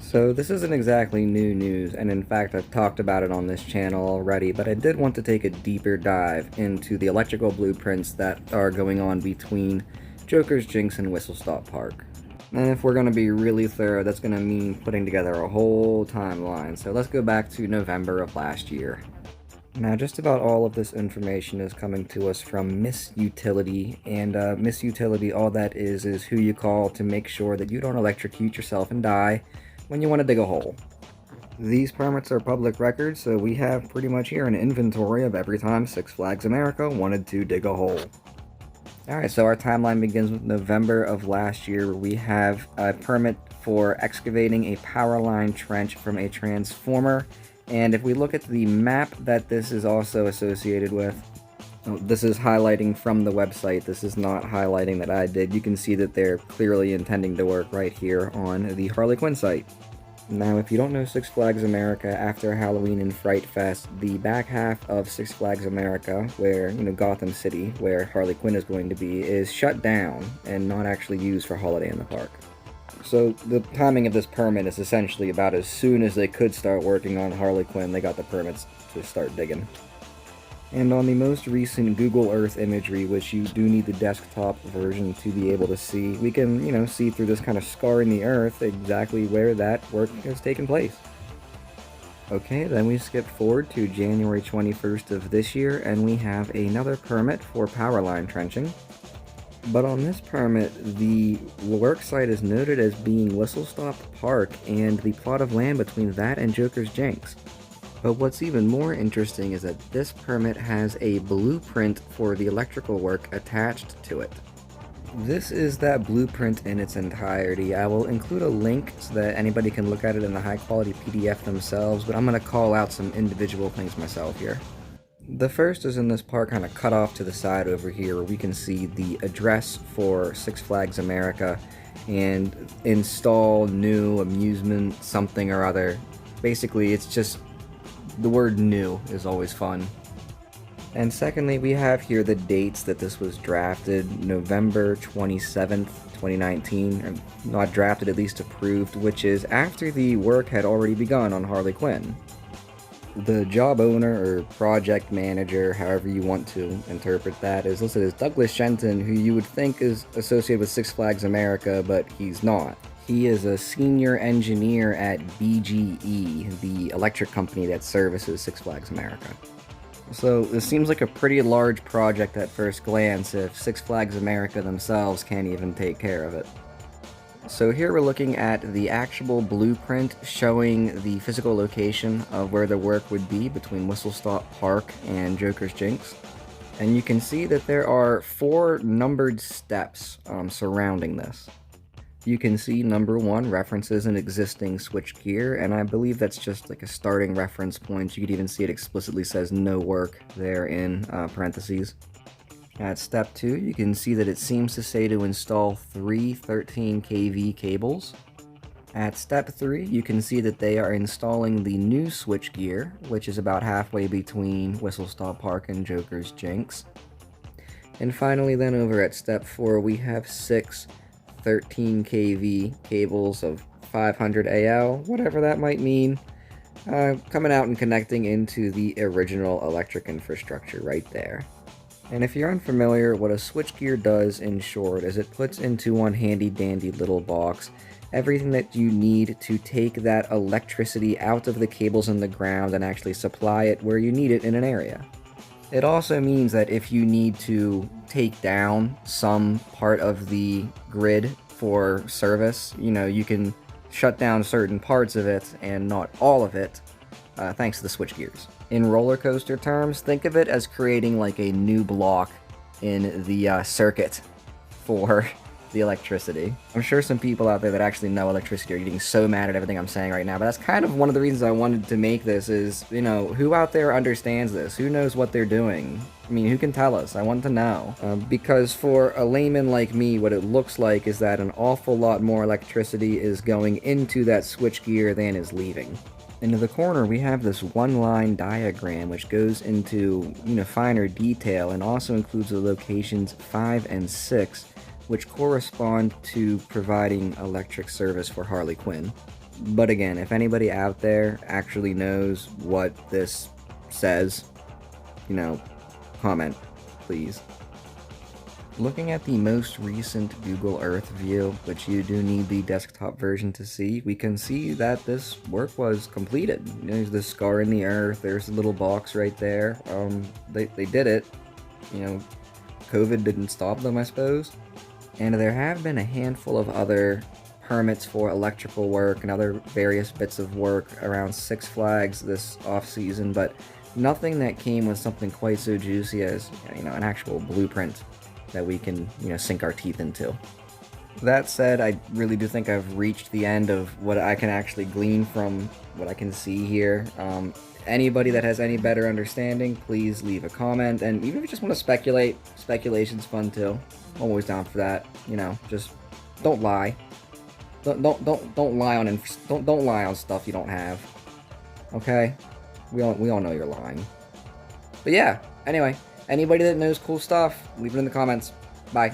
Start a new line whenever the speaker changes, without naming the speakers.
So this isn't exactly new news, and in fact I've talked about it on this channel already, but I did want to take a deeper dive into the electrical blueprints that are going on between Joker's Jinx and Whistle Stop Park. And if we're going to be really thorough, that's going to mean putting together a whole timeline, so let's go back to November of last year. Now, just about all of this information is coming to us from Miss Utility, and Miss Utility, all that is who you call to make sure that you don't electrocute yourself and die when you want to dig a hole. These permits are public records, so we have pretty much here an inventory of every time Six Flags America wanted to dig a hole. Alright, so our timeline begins with November of last year, where we have a permit for excavating a power line trench from a transformer. And if we look at the map that this is also associated with, this is highlighting from the website, this is not highlighting that I did, you can see that they're clearly intending to work right here on the Harley Quinn site. Now, if you don't know Six Flags America, after Halloween and Fright Fest, the back half of Six Flags America, where, Gotham City, where Harley Quinn is going to be, is shut down and not actually used for Holiday in the Park. So the timing of this permit is essentially about as soon as they could start working on Harley Quinn, they got the permits to start digging. And on the most recent Google Earth imagery, which you do need the desktop version to be able to see, we can, see through this kind of scar in the earth exactly where that work has taken place. Okay, then we skip forward to January 21st of this year, and we have another permit for power line trenching. But on this permit, the work site is noted as being Whistle Stop Park and the plot of land between that and Joker's Jinx. But what's even more interesting is that this permit has a blueprint for the electrical work attached to it. This is that blueprint in its entirety. I will include a link so that anybody can look at it in a high quality PDF themselves, but I'm going to call out some individual things myself here. The first is in this part kind of cut off to the side over here, where we can see the address for Six Flags America and install new amusement something or other. Basically, it's just the word new is always fun. And secondly, we have here the dates that this was drafted: November 27th, 2019, or not drafted, at least approved, which is after the work had already begun on Harley Quinn. The job owner or project manager, however you want to interpret that, is listed as Douglas Shenton, who you would think is associated with Six Flags America, but he's not. He is a senior engineer at BGE, the electric company that services Six Flags America. So this seems like a pretty large project at first glance if Six Flags America themselves can't even take care of it. So here we're looking at the actual blueprint showing the physical location of where the work would be between Whistle Stop Park and Joker's Jinx. And you can see that there are 4 numbered steps surrounding this. You can see number 1 references an existing switchgear, and I believe that's just like a starting reference point. You could even see it explicitly says no work there in parentheses. At step 2, you can see that it seems to say to install 3 13 kV cables. At step 3, you can see that they are installing the new switchgear, which is about halfway between Whistle Stop Park and Joker's Jinx. And finally then over at step 4, we have 6 13 kV cables of 500 AL, whatever that might mean, coming out and connecting into the original electric infrastructure right there. And if you're unfamiliar, what a switchgear does in short is it puts into one handy dandy little box everything that you need to take that electricity out of the cables in the ground and actually supply it where you need it in an area. It also means that if you need to take down some part of the grid for service, you can shut down certain parts of it and not all of it, thanks to the switchgears. In roller coaster terms, think of it as creating like a new block in the circuit for the electricity. I'm sure some people out there that actually know electricity are getting so mad at everything I'm saying right now, but that's kind of one of the reasons I wanted to make this is, who out there understands this? Who knows what they're doing? I mean, who can tell us? I want to know. Because for a layman like me, what it looks like is that an awful lot more electricity is going into that switchgear than is leaving. Into the corner, we have this one-line diagram which goes into finer detail and also includes the locations 5 and 6, which correspond to providing electric service for Harley Quinn. But again, if anybody out there actually knows what this says, you know, comment, please. Looking at the most recent Google Earth view, which you do need the desktop version to see, we can see that this work was completed. There's the scar in the earth, there's a little box right there. They did it. You know, COVID didn't stop them, I suppose. And there have been a handful of other permits for electrical work and other various bits of work around Six Flags this off-season, but nothing that came with something quite so juicy as, you know, an actual blueprint that we can, you know, sink our teeth into. That said, I really do think I've reached the end of what I can actually glean from what I can see here. Anybody that has any better understanding, please leave a comment, and even if you just want to speculate, speculation's fun too. I'm always down for that. You know, just don't lie. Don't lie on don't lie on stuff you don't have. Okay, we all know you're lying. But yeah, anyway. Anybody that knows cool stuff, leave it in the comments. Bye.